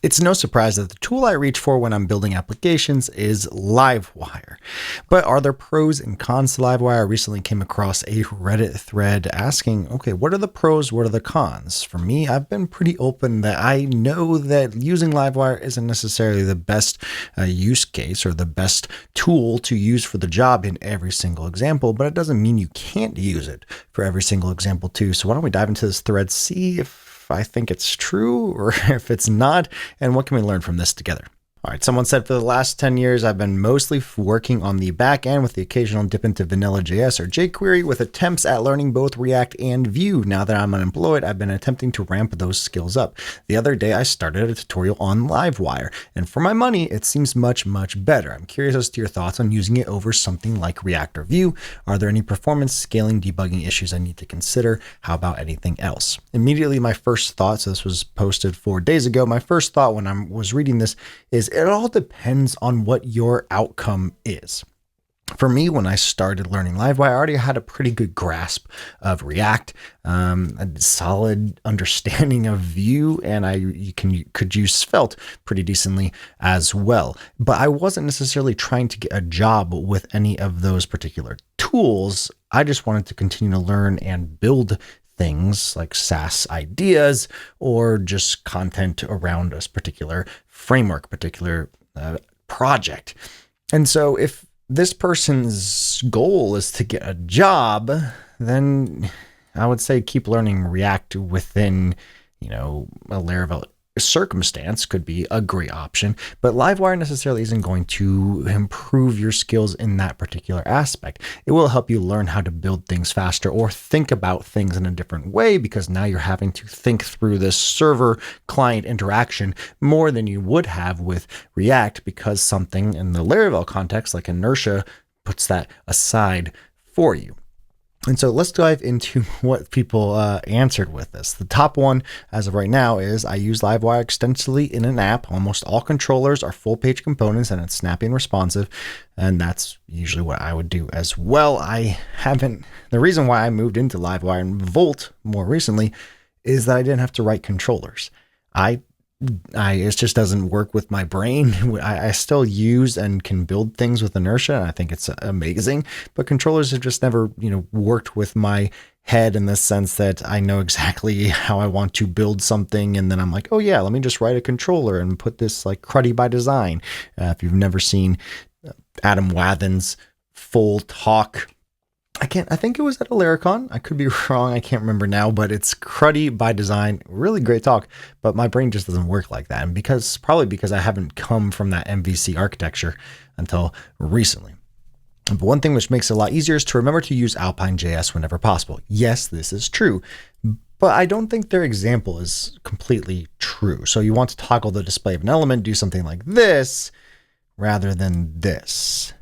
It's no surprise that the tool I reach for when I'm building applications is Livewire. But are there pros and cons to Livewire? I recently came across a Reddit thread asking, okay, what are the pros? What are the cons? For me, I've been pretty open that I know that using Livewire isn't necessarily the best use case or the best tool to use for the job in every single example, but it doesn't mean you can't use it for every single example too. So why don't we dive into this thread, see if I think it's true or if it's not, and what can we learn from this together? All right, someone said for the last 10 years, I've been mostly working on the back end with the occasional dip into vanilla JS or jQuery with attempts at learning both React and Vue. Now that I'm unemployed, I've been attempting to ramp those skills up. The other day, I started a tutorial on Livewire, and for my money, it seems much, much better. I'm curious as to your thoughts on using it over something like React or Vue. Are there any performance, scaling, debugging issues I need to consider? How about anything else? Immediately, my first thought, so this was posted 4 days ago, my first thought when I was reading this is it all depends on what your outcome is. For me, when I started learning Livewire, I already had a pretty good grasp of React, a solid understanding of Vue, and could use Svelte pretty decently as well. But I wasn't necessarily trying to get a job with any of those particular tools. I just wanted to continue to learn and build things like SaaS ideas or just content around a particular framework, particular project. And so if this person's goal is to get a job, then I would say keep learning React within, a Laravel circumstance could be a great option, but Livewire necessarily isn't going to improve your skills in that particular aspect. It will help you learn how to build things faster or think about things in a different way, because now you're having to think through this server-client interaction more than you would have with React, because something in the Laravel context, like inertia, puts that aside for you. And so let's dive into what people answered with this. The top one as of right now is I use Livewire extensively in an app. Almost all controllers are full page components and it's snappy and responsive. And that's usually what I would do as well. The reason why I moved into Livewire and Volt more recently is that I didn't have to write controllers. It just doesn't work with my brain. I still use and can build things with inertia, and I think it's amazing. But controllers have just never, worked with my head in the sense that I know exactly how I want to build something, and then I'm like, oh yeah, let me just write a controller and put this like cruddy by design. If you've never seen Adam Wathan's full talk, I think it was at a Laracon. I could be wrong. I can't remember now, but it's cruddy by design. Really great talk, but my brain just doesn't work like that. And probably because I haven't come from that MVC architecture until recently. But one thing which makes it a lot easier is to remember to use Alpine JS whenever possible. Yes, this is true, but I don't think their example is completely true. So you want to toggle the display of an element, do something like this rather than this.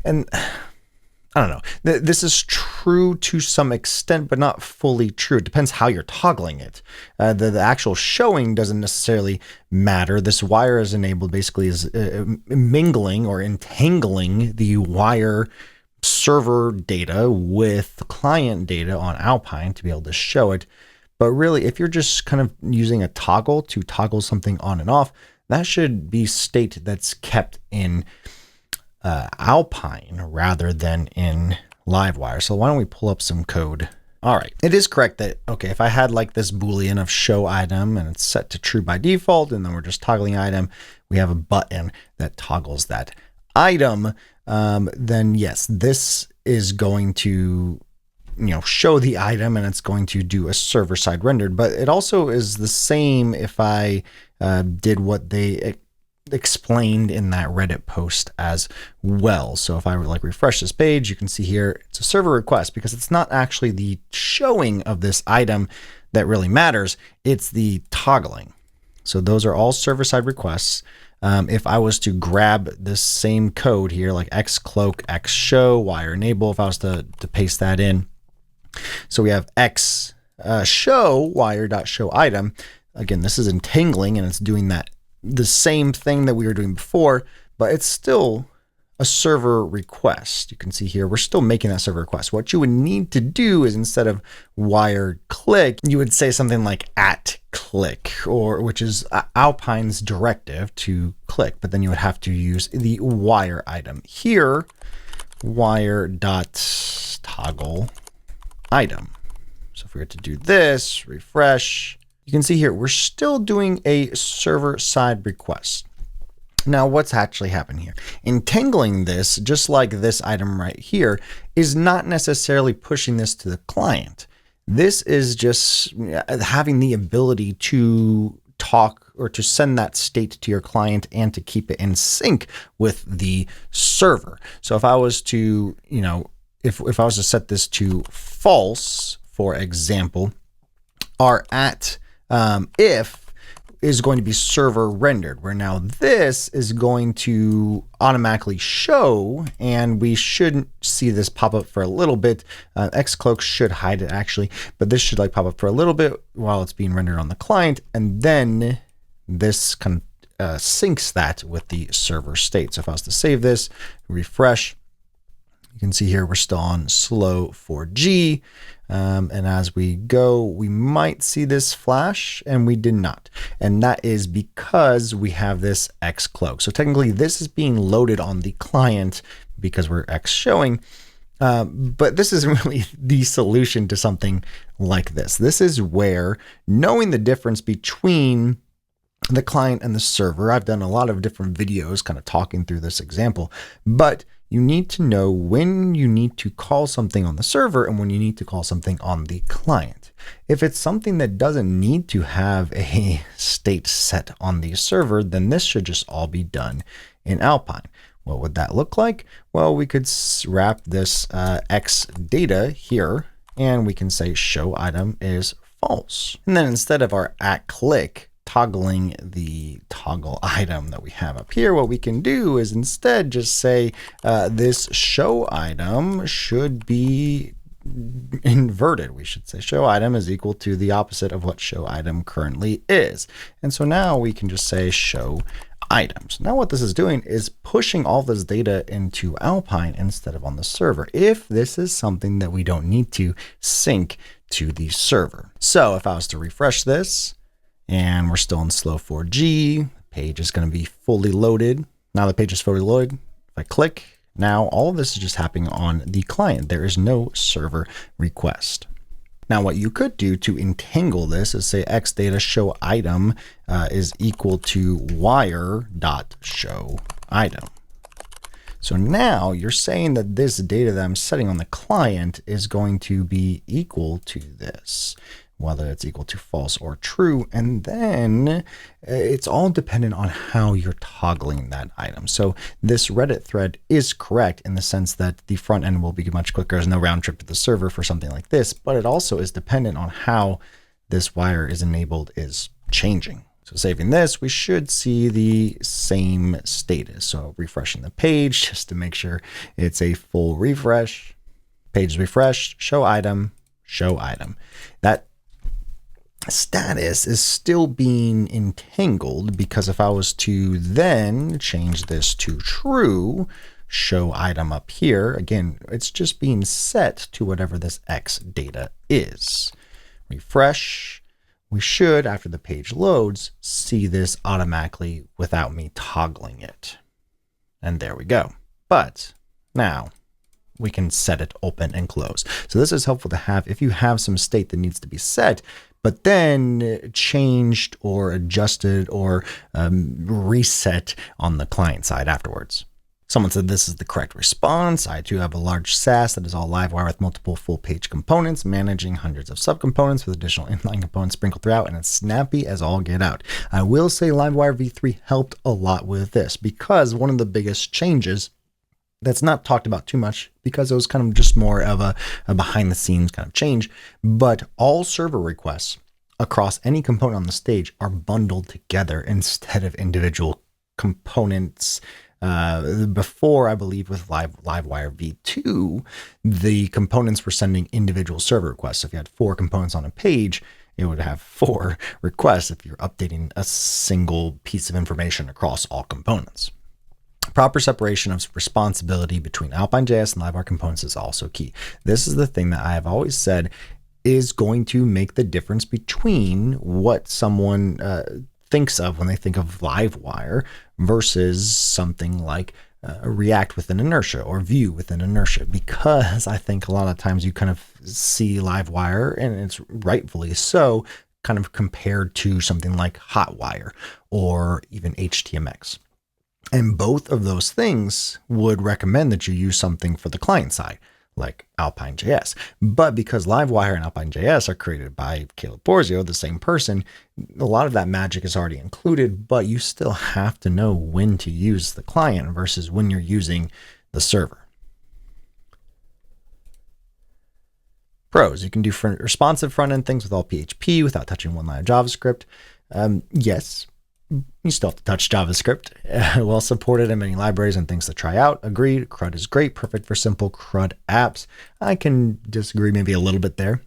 And I don't know. This is true to some extent, but not fully true. It depends how you're toggling it. The actual showing doesn't necessarily matter. This wire is enabled basically is mingling or entangling the wire server data with client data on Alpine to be able to show it. But really, if you're just kind of using a toggle to toggle something on and off, that should be state that's kept in Alpine rather than in Livewire. So why don't we pull up some code? All right. It is correct that, okay, if I had like this Boolean of show item and it's set to true by default, and then we're just toggling item, we have a button that toggles that item. Then yes, this is going to, show the item and it's going to do a server side rendered, but it also is the same if I did what they explained in that Reddit post as well. So if I refresh this page, you can see here it's a server request, because it's not actually the showing of this item that really matters, it's the toggling. So those are all server-side requests. If I was to grab this same code here, like x cloak, x show, wire enable, if I was to paste that in. So we have x show wire.show item. Again, this is entangling and it's doing the same thing that we were doing before, but it's still a server request. You can see here, we're still making that server request. What you would need to do is instead of wire click, you would say something like @click, or which is Alpine's directive to click, but then you would have to use the wire item here, wire.toggle item. So if we were to do this, refresh, you can see here, we're still doing a server side request. Now, what's actually happened here? Entangling this, just like this item right here, is not necessarily pushing this to the client. This is just having the ability to talk or to send that state to your client and to keep it in sync with the server. So if I was to, if I was to set this to false, for example, our if is going to be server rendered, where now this is going to automatically show, and we shouldn't see this pop up for a little bit. Xcloak should hide it actually, but this should pop up for a little bit while it's being rendered on the client, and then this kind of syncs that with the server state. So if I was to save this, refresh, you can see here we're still on slow 4G. And as we go, we might see this flash, and we did not. And that is because we have this Xcloak. So technically this is being loaded on the client because we're X showing. But this isn't really the solution to something like this. This is where knowing the difference between the client and the server, I've done a lot of different videos kind of talking through this example, but you need to know when you need to call something on the server and when you need to call something on the client. If it's something that doesn't need to have a state set on the server, then this should just all be done in Alpine. What would that look like? Well, we could wrap this X data here, and we can say show item is false. And then instead of our @click toggling the toggle item that we have up here, what we can do is instead just say this show item should be inverted. We should say show item is equal to the opposite of what show item currently is. And so now we can just say show items. Now what this is doing is pushing all this data into Alpine instead of on the server, if this is something that we don't need to sync to the server. So if I was to refresh this, and we're still in slow 4G, the page is going to be fully loaded. Now the page is fully loaded. If I click, now all of this is just happening on the client. There is no server request. Now what you could do to entangle this is say X data show item is equal to wire.show item. So now you're saying that this data that I'm setting on the client is going to be equal to this, whether it's equal to false or true. And then it's all dependent on how you're toggling that item. So this Reddit thread is correct in the sense that the front end will be much quicker. There's no round trip to the server for something like this, but it also is dependent on how this wire is enabled is changing. So saving this, we should see the same status. So refreshing the page just to make sure it's a full refresh. Page is refreshed, show item, show item. That status is still being entangled because if I was to then change this to true, show item up here, again, it's just being set to whatever this X data is. Refresh, we should, after the page loads, see this automatically without me toggling it. And there we go. But now we can set it open and close. So this is helpful to have if you have some state that needs to be set, but then changed or adjusted or reset on the client side afterwards. Someone said this is the correct response. I too have a large SaaS that is all Livewire with multiple full page components, managing hundreds of subcomponents with additional inline components sprinkled throughout, and it's snappy as all get out. I will say Livewire v3 helped a lot with this because one of the biggest changes that's not talked about too much because it was kind of just more of a behind the scenes kind of change, but all server requests across any component on the stage are bundled together instead of individual components. Before, I believe with Livewire v2, the components were sending individual server requests. So if you had 4 components on a page, it would have 4 requests if you're updating a single piece of information across all components. Proper separation of responsibility between Alpine JS and Livewire components is also key. This is the thing that I have always said is going to make the difference between what someone thinks of when they think of Livewire versus something like React within inertia or Vue within inertia, because I think a lot of times you kind of see Livewire, and it's rightfully so, kind of compared to something like Hotwire or even HTMX. And both of those things would recommend that you use something for the client side, like Alpine JS. But because Livewire and Alpine JS are created by Caleb Borzio, the same person, a lot of that magic is already included, but you still have to know when to use the client versus when you're using the server. Pros: you can do responsive front-end things with all PHP without touching one line of JavaScript. Yes, you still have to touch JavaScript. Well supported in many libraries and things to try out. Agreed. CRUD is great, perfect for simple CRUD apps. I can disagree maybe a little bit there.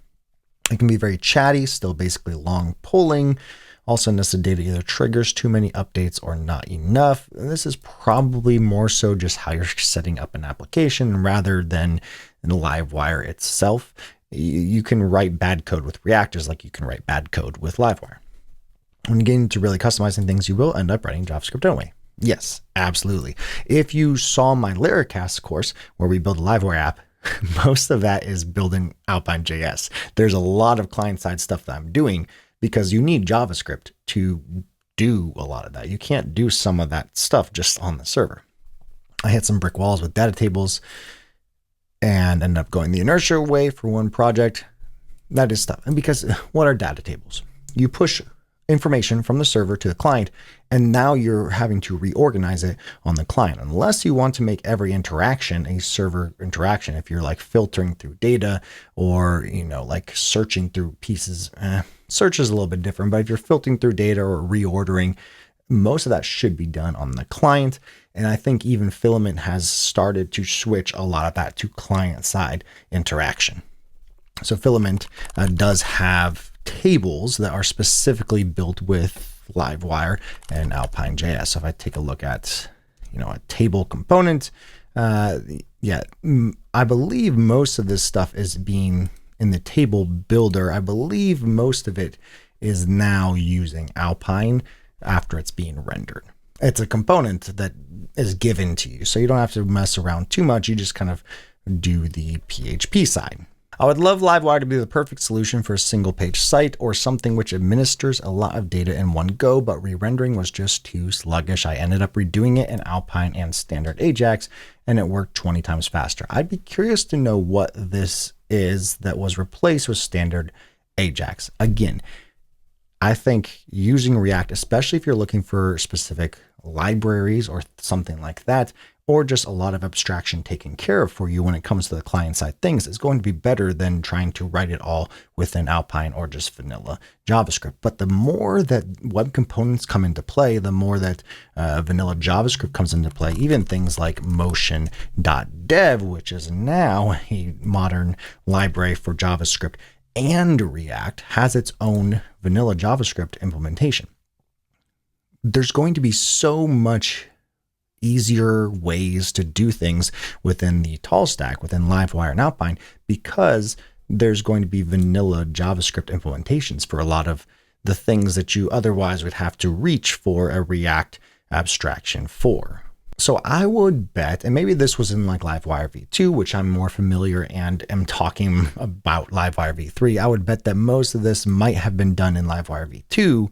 It can be very chatty, still basically long polling. Also, nested data either triggers too many updates or not enough. This is probably more so just how you're setting up an application rather than the Livewire itself. You can write bad code with React just like you can write bad code with Livewire. When you get into really customizing things, you will end up writing JavaScript anyway. Yes, absolutely. If you saw my Lyricast course where we build a Livewire app, most of that is building Alpine JS. There's a lot of client-side stuff that I'm doing because you need JavaScript to do a lot of that. You can't do some of that stuff just on the server. I hit some brick walls with data tables and ended up going the inertia way for one project. That is tough. And because what are data tables? You push information from the server to the client, and now you're having to reorganize it on the client. Unless you want to make every interaction a server interaction, if you're like filtering through data or, like searching through pieces, search is a little bit different, but if you're filtering through data or reordering, most of that should be done on the client. And I think even Filament has started to switch a lot of that to client-side interaction. So Filament does have tables that are specifically built with Livewire and Alpine JS. So if I take a look at, a table component, I believe most of this stuff is being in the table builder. I believe most of it is now using Alpine after it's being rendered. It's a component that is given to you, so you don't have to mess around too much. You just kind of do the PHP side. I would love Livewire to be the perfect solution for a single page site or something which administers a lot of data in one go, but re-rendering was just too sluggish. I ended up redoing it in Alpine and standard Ajax, and it worked 20 times faster. I'd be curious to know what this is that was replaced with standard Ajax. Again, I think using React, especially if you're looking for specific libraries or something like that, or just a lot of abstraction taken care of for you when it comes to the client side things, is going to be better than trying to write it all within Alpine or just vanilla JavaScript. But the more that web components come into play, the more that vanilla JavaScript comes into play, even things like motion.dev, which is now a modern library for JavaScript and React, has its own vanilla JavaScript implementation. There's going to be so much easier ways to do things within the tall stack, within Livewire and Alpine, because there's going to be vanilla JavaScript implementations for a lot of the things that you otherwise would have to reach for a React abstraction for. So I would bet, and maybe this was in like Livewire v2, which I'm more familiar and am talking about Livewire v3, I would bet that most of this might have been done in Livewire v2,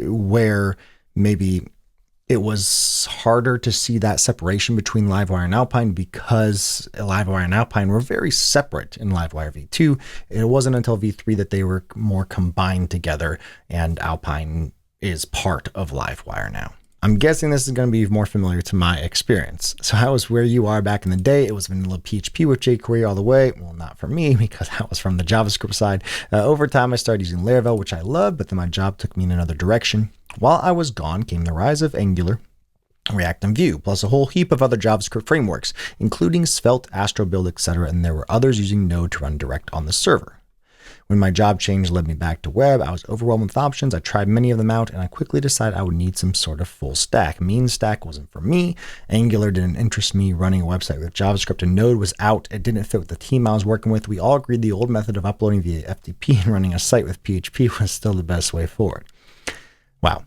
where maybe it was harder to see that separation between Livewire and Alpine because Livewire and Alpine were very separate in Livewire v2. It wasn't until v3 that they were more combined together, and Alpine is part of Livewire now. I'm guessing this is going to be more familiar to my experience. So I was where you are back in the day. It was vanilla PHP with jQuery all the way. Well, not for me because I was from the JavaScript side. Over time, I started using Laravel, which I love, but then my job took me in another direction. While I was gone came the rise of Angular, React, and Vue, plus a whole heap of other JavaScript frameworks, including Svelte, Astrobuild, etc., and there were others using Node to run direct on the server. When my job change led me back to web, I was overwhelmed with options. I tried many of them out, and I quickly decided I would need some sort of full stack. Mean stack wasn't for me. Angular didn't interest me. Running a website with JavaScript and Node was out. It didn't fit with the team I was working with. We all agreed the old method of uploading via FTP and running a site with PHP was still the best way forward. Wow.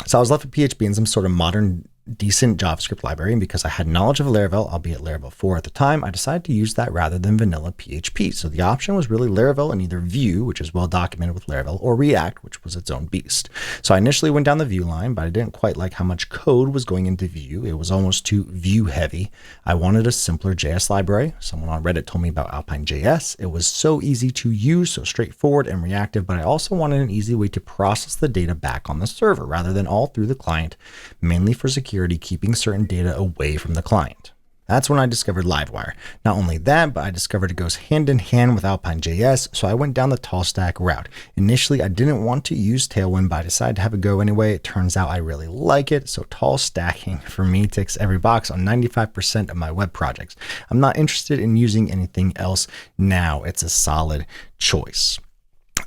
So I was left with PHP and some sort of modern, decent JavaScript library, and because I had knowledge of Laravel, albeit Laravel 4 at the time, I decided to use that rather than vanilla PHP. So the option was really Laravel and either Vue, which is well documented with Laravel, or React, which was its own beast. So I initially went down the Vue line, but I didn't quite like how much code was going into Vue. It was almost too Vue heavy. I wanted a simpler JS library. Someone on Reddit told me about Alpine JS. It was so easy to use, so straightforward and reactive, but I also wanted an easy way to process the data back on the server rather than all through the client, mainly for security, keeping certain data away from the client. That's when I discovered Livewire. Not only that, but I discovered it goes hand in hand with Alpine JS, so I went down the tall stack route. Initially, I didn't want to use Tailwind, but I decided to have a go anyway. It turns out I really like it, so tall stacking for me ticks every box on 95% of my web projects. I'm not interested in using anything else now. It's a solid choice.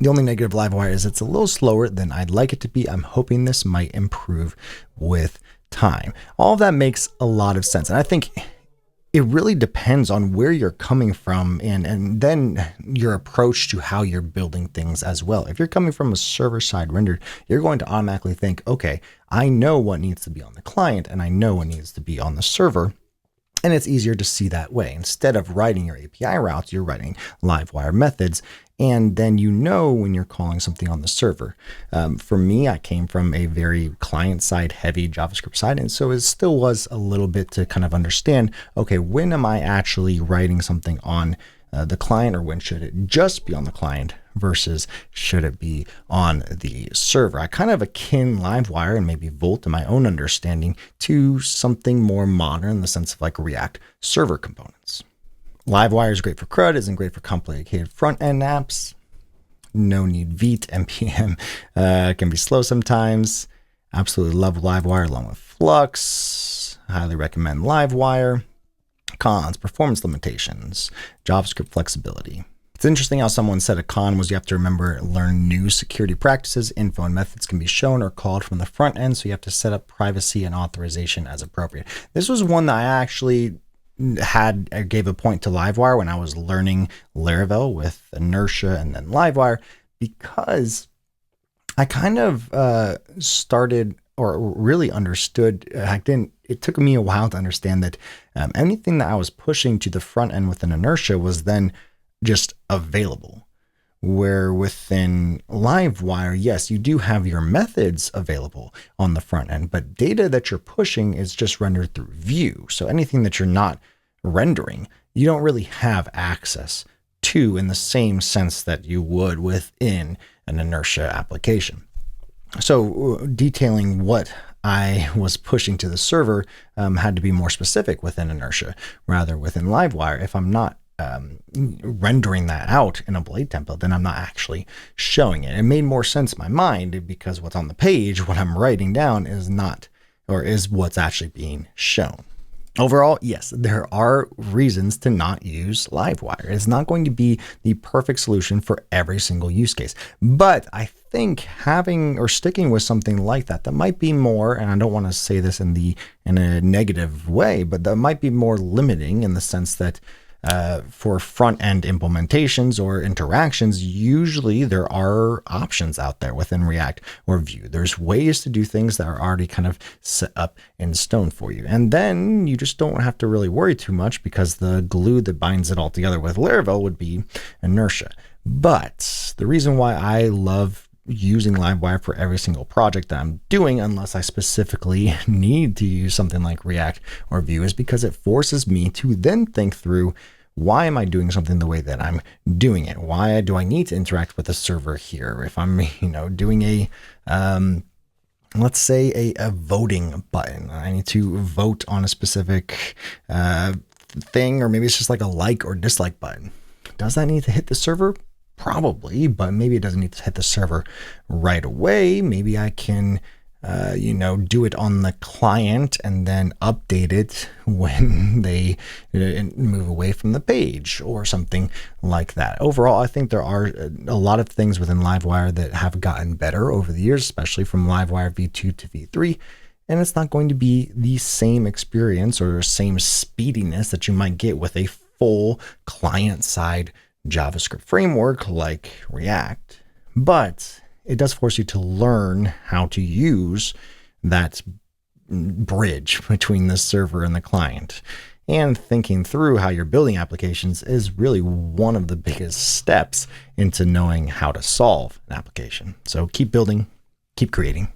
The only negative Livewire is it's a little slower than I'd like it to be. I'm hoping this might improve with time. All of that makes a lot of sense. And I think it really depends on where you're coming from and then your approach to how you're building things as well. If you're coming from a server-side rendered, you're going to automatically think, okay, I know what needs to be on the client and I know what needs to be on the server. And it's easier to see that way. Instead of writing your API routes, you're writing Livewire methods. And then you know when you're calling something on the server. For me, I came from a very client-side heavy JavaScript side. And so it still was a little bit to kind of understand, okay, when am I actually writing something on the client, or when should it just be on the client versus should it be on the server? I kind of akin Livewire and maybe Volt in my own understanding to something more modern in the sense of like React server components. Livewire is great for CRUD, isn't great for complicated front-end apps. No need Vite, NPM can be slow sometimes. Absolutely love Livewire along with Flux. Highly recommend Livewire. Cons, performance limitations, JavaScript flexibility. It's interesting how someone said a con was you have to learn new security practices. Info and methods can be shown or called from the front end, so you have to set up privacy and authorization as appropriate. This was one that I actually gave a point to Livewire when I was learning Laravel with Inertia and then Livewire, because I kind of started or really understood. It took me a while to understand that anything that I was pushing to the front end within Inertia was then just available. Where within Livewire, yes, you do have your methods available on the front end, but data that you're pushing is just rendered through Vue. So anything that you're not rendering, you don't really have access to in the same sense that you would within an Inertia application. So detailing what I was pushing to the server had to be more specific within Inertia rather within Livewire. If I'm not rendering that out in a blade template, then I'm not actually showing it. It made more sense in my mind because what's on the page, what I'm writing down is not, or is what's actually being shown. Overall, yes, there are reasons to not use Livewire. It's not going to be the perfect solution for every single use case, but I think having or sticking with something like that might be more, and I don't want to say this in a negative way, but that might be more limiting in the sense that for front-end implementations or interactions, usually there are options out there within React or Vue. There's ways to do things that are already kind of set up in stone for you. And then you just don't have to really worry too much because the glue that binds it all together with Laravel would be Inertia. But the reason why I love using Livewire for every single project that I'm doing, unless I specifically need to use something like React or Vue, is because it forces me to then think through, why am I doing something the way that I'm doing it? Why do I need to interact with a server here? If I'm, doing a, let's say a voting button, I need to vote on a specific thing, or maybe it's just like a like or dislike button. Does that need to hit the server? Probably, but maybe it doesn't need to hit the server right away. Maybe I can do it on the client and then update it when they move away from the page or something like that. Overall, I think there are a lot of things within Livewire that have gotten better over the years, especially from Livewire v2 to v3. And it's not going to be the same experience or same speediness that you might get with a full client-side JavaScript framework like React. But it does force you to learn how to use that bridge between the server and the client. And thinking through how you're building applications is really one of the biggest steps into knowing how to solve an application. So keep building, keep creating.